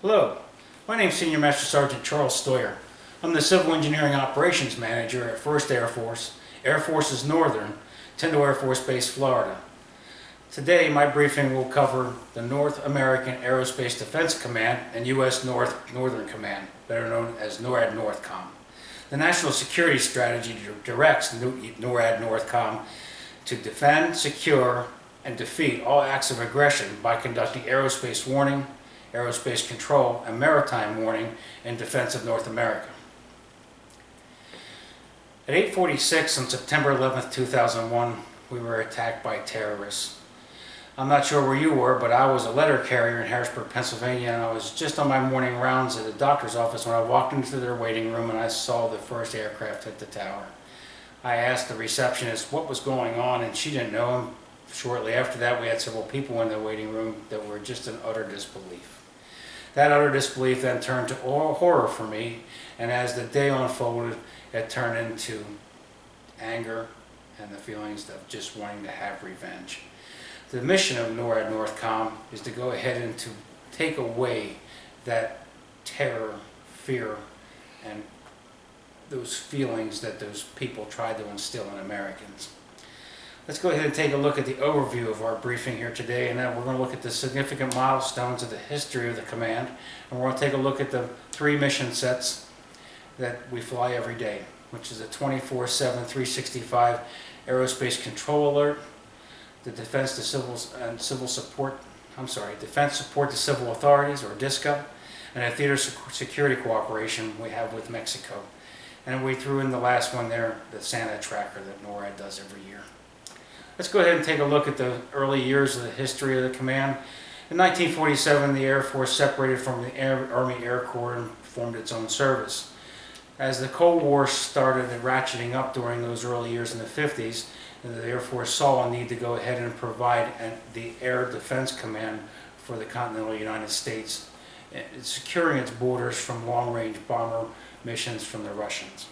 Hello, my name is Senior Master Sergeant Charles Stoyer. I'm the Civil Engineering Operations Manager at 1st Air Force, Air Forces Northern, Tyndall Air Force Base, Florida. Today my briefing will cover the North American Aerospace Defense Command and U.S. Northern Command, better known as NORAD Northcom. The National Security Strategy directs NORAD Northcom to defend, secure, and defeat all acts of aggression by conducting aerospace warning, aerospace control, and maritime warning in defense of North America. At 8:46 on September 11, 2001, we were attacked by terrorists. I'm not sure where you were, but I was a letter carrier in Harrisburg, Pennsylvania, and I was just on my morning rounds at the doctor's office when I walked into their waiting room and I saw the first aircraft hit the tower. I asked the receptionist what was going on, and she didn't know. And shortly after that, we had several people in the waiting room that were just in utter disbelief. That utter disbelief then turned to horror for me, and as the day unfolded, it turned into anger and the feelings of just wanting to have revenge. The mission of NORAD Northcom is to go ahead and to take away that terror, fear, and those feelings that those people tried to instill in Americans. Let's go ahead and take a look at the overview of our briefing here today, and then we're going to look at the significant milestones of the history of the command, and we're going to take a look at the 3 mission sets that we fly every day, which is a 24/7, 365 aerospace control alert, the Defense Support to Civil Authorities, or DSCA, and a theater security cooperation we have with Mexico. And we threw in the last one there, the Santa tracker that NORAD does every year. Let's go ahead and take a look at the early years of the history of the command. In 1947, the Air Force separated from the Army Air Corps and formed its own service. As the Cold War started ratcheting up during those early years in the 50s, the Air Force saw a need to go ahead and provide the Air Defense Command for the continental United States, securing its borders from long-range bomber missions from the Russians.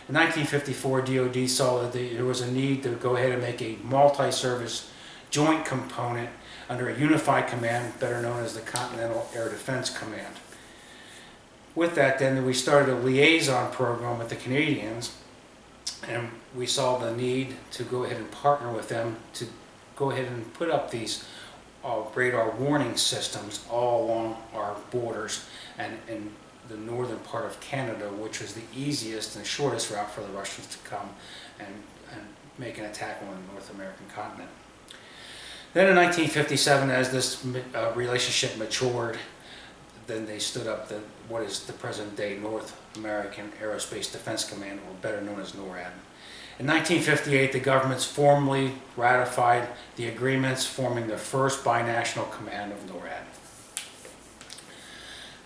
In 1954, DoD saw that there was a need to go ahead and make a multi-service joint component under a unified command, better known as the Continental Air Defense Command. With that, then, we started a liaison program with the Canadians, and we saw the need to go ahead and partner with them to go ahead and put up these radar warning systems all along our borders and in the northern part of Canada, which was the easiest and shortest route for the Russians to come and make an attack on the North American continent. Then in 1957, as this relationship matured, then they stood up what is the present day North American Aerospace Defense Command, or better known as NORAD. In 1958, the governments formally ratified the agreements forming the first binational command of NORAD.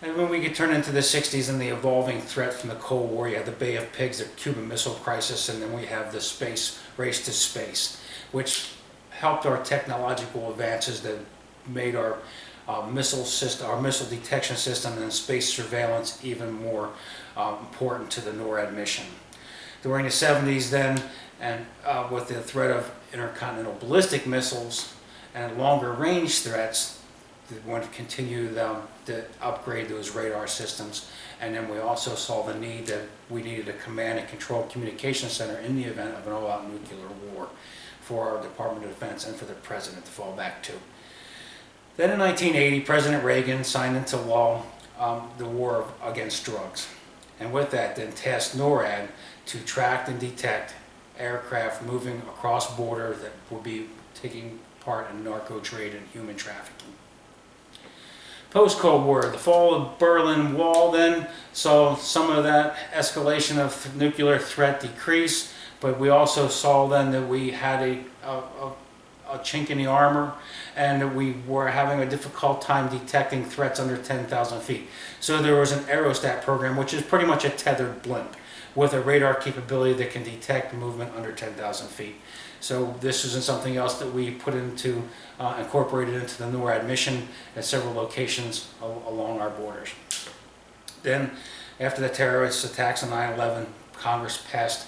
And when we get turned into the 60s and the evolving threat from the Cold War, you have the Bay of Pigs, the Cuban Missile Crisis, and then we have the space race to space, which helped our technological advances that made our missile detection system and space surveillance even more important to the NORAD mission. During the 70s then, and with the threat of intercontinental ballistic missiles and longer range threats, we wanted to continue to upgrade those radar systems. And then we also saw the need that we needed a command and control communication center in the event of an all-out nuclear war for our Department of Defense and for the President to fall back to. Then in 1980, President Reagan signed into law the war against drugs. And with that, then tasked NORAD to track and detect aircraft moving across borders that would be taking part in narco trade and human trafficking. Post-Cold War, the fall of Berlin Wall then saw some of that escalation of nuclear threat decrease, but we also saw then that we had a chink in the armor, and that we were having a difficult time detecting threats under 10,000 feet. So there was an Aerostat program, which is pretty much a tethered blimp with a radar capability that can detect movement under 10,000 feet. So this isn't something else that we put into, incorporated into the NORAD mission at several locations along our borders. Then, after the terrorist attacks on 9/11, Congress passed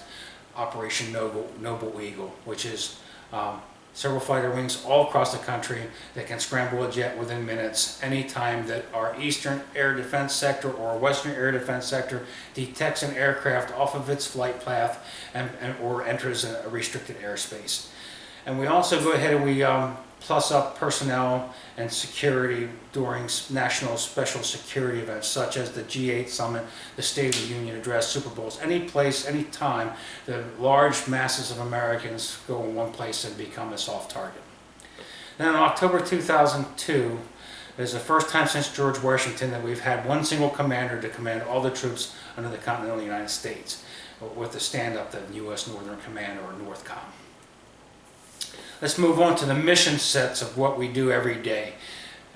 Operation Noble Eagle, which is several fighter wings all across the country that can scramble a jet within minutes anytime that our Eastern Air Defense Sector or Western Air Defense Sector detects an aircraft off of its flight path or enters a restricted airspace. And we also go ahead and we plus up personnel and security during national special security events such as the G8 Summit, the State of the Union Address, Super Bowls, any place, any time the large masses of Americans go in one place and become a soft target. Then in October 2002 is the first time since George Washington that we've had one single commander to command all the troops under the continental United States with the stand-up, the U.S. Northern Command or NORTHCOM. Let's move on to the mission sets of what we do every day.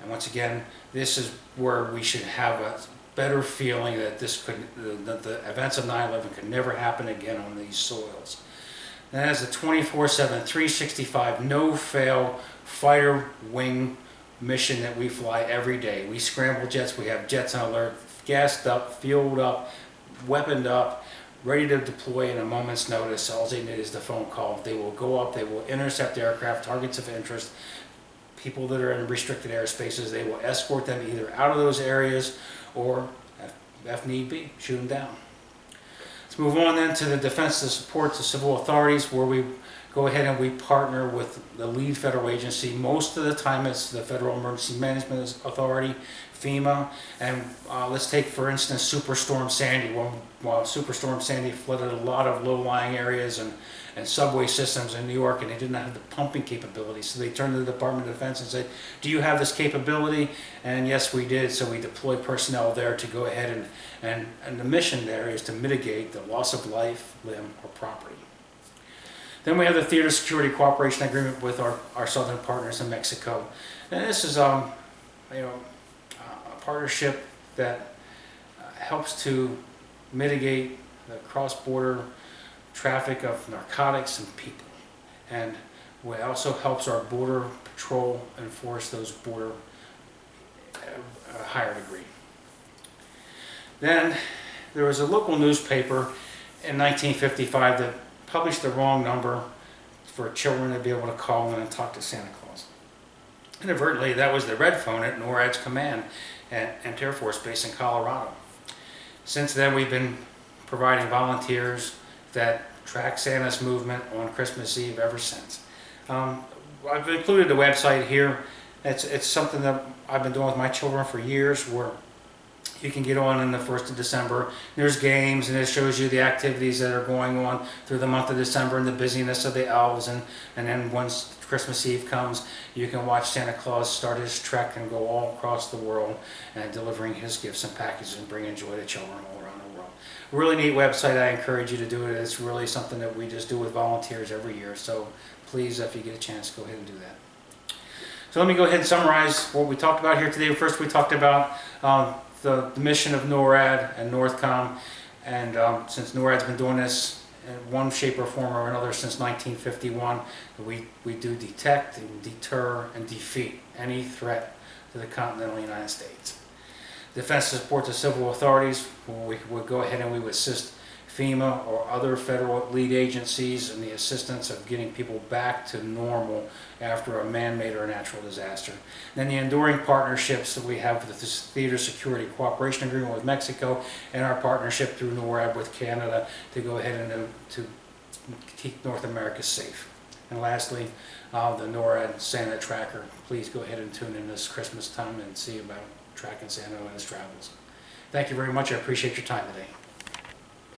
And once again, this is where we should have a better feeling that the events of 9/11 could never happen again on these soils. That is a 24/7, 365, no-fail fighter wing mission that we fly every day. We scramble jets, we have jets on alert, gassed up, fueled up, weaponed up, ready to deploy in a moment's notice. All they need is the phone call. They will go up, they will intercept aircraft, targets of interest, people that are in restricted airspaces. They will escort them either out of those areas or, if need be, shoot them down. Let's move on then to the defense to support the civil authorities, where we go ahead and we partner with the lead federal agency. Most of the time it's the Federal Emergency Management Authority, FEMA, and let's take for instance Superstorm Sandy. While Superstorm Sandy flooded a lot of low-lying areas and subway systems in New York, and they didn't have the pumping capability, so they turned to the Department of Defense and said, do you have this capability? And yes, we did. So we deployed personnel there to go ahead and the mission there is to mitigate the loss of life, limb, or property. Then we have the Theater Security Cooperation Agreement with our southern partners in Mexico. And this is a partnership that helps to mitigate the cross-border traffic of narcotics and people. And it also helps our border patrol enforce those border at a higher degree. Then there was a local newspaper in 1955 that published the wrong number for children to be able to call in and talk to Santa Claus. Inadvertently, that was the red phone at NORAD's command at Air Force Base in Colorado. Since then, we've been providing volunteers that track Santa's movement on Christmas Eve ever since. I've included the website here. It's something that I've been doing with my children for years, where you can get on the 1st of December. There's games, and it shows you the activities that are going on through the month of December and the busyness of the elves. And then once Christmas Eve comes, you can watch Santa Claus start his trek and go all across the world and delivering his gifts and packages and bringing joy to children all around the world. Really neat website. I encourage you to do it. It's really something that we just do with volunteers every year. So please, if you get a chance, go ahead and do that. So let me go ahead and summarize what we talked about here today. First, we talked about the mission of NORAD and NORTHCOM, and since NORAD's been doing this in one shape or form or another since 1951, we do detect and deter and defeat any threat to the continental United States. Defense to support the civil authorities, where we would go ahead and we would assist FEMA or other federal lead agencies in the assistance of getting people back to normal after a man-made or a natural disaster. Then the enduring partnerships that we have with the Theater Security Cooperation Agreement with Mexico, and our partnership through NORAD with Canada to go ahead and to keep North America safe. And lastly, the NORAD Santa Tracker. Please go ahead and tune in this Christmas time and see about tracking Santa and his travels. Thank you very much. I appreciate your time today.